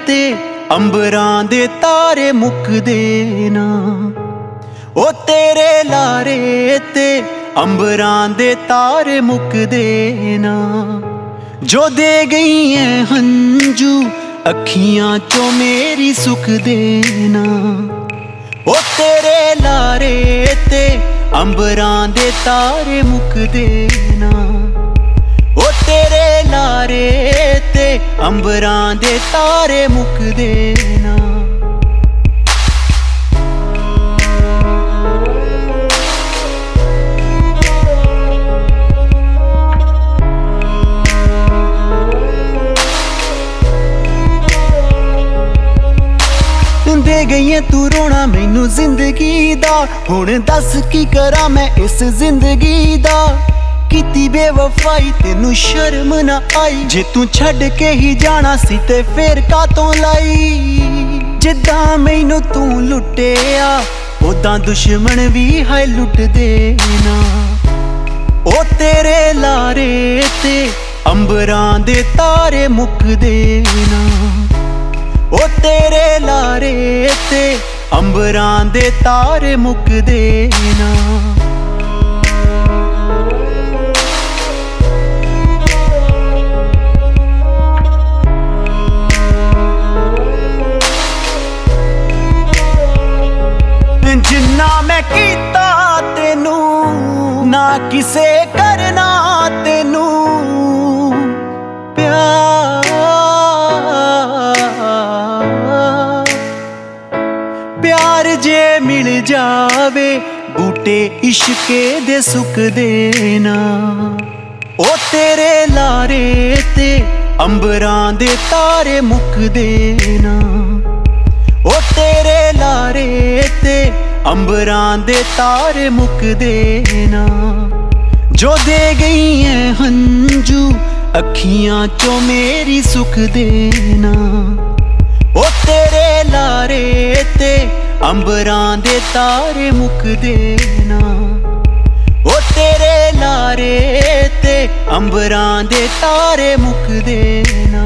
ते अंबरां दे तारे मुकदे ना। ओ तेरे लारे ते अंबरां दे तारे मुकदे ना। जो दे गई है हंजू अखियां चो मेरी सुख देना। ओ तेरे लारे ते अंबरां दे तारे मुकदे ना। ओ तेरे लारे ते अंबरां दे तारे मुकदे ना। दे गई है तू रोना मैनू जिंदगी दा, हुण दस की करा मैं इस जिंदगी दा। कीती बेवफाई तेनू शर्म ना आई, जे तू छड़ के ही जाना सी ते फिर कातों लाई। जिद्दां मैनू तू लुटिया उदां दुश्मन भी है लुट देना। ओ तेरे लारे ते अंबरां दे तारे मुकदे ना। ओ तेरे लारे ते अंबरां दे तारे मुकदे ना। जिन्ना मैं कीता तेनू ना किसे करना तेनू प्यार। प्यार जे मिल जावे बूटे इश्के दे सुख देना। ओ तेरे लारे ते अंबरां दे तारे मुकदे ना। ओ तेरे लारे ते अंबरां दे तारे मुकदे ना। जो दे गई है हंजू अखियां चो मेरी सुख देना। ओ तेरे लारे ते अंबरां दे तारे मुकदे ना। ओ तेरे लारे ते अंबरां दे तारे मुकदे ना।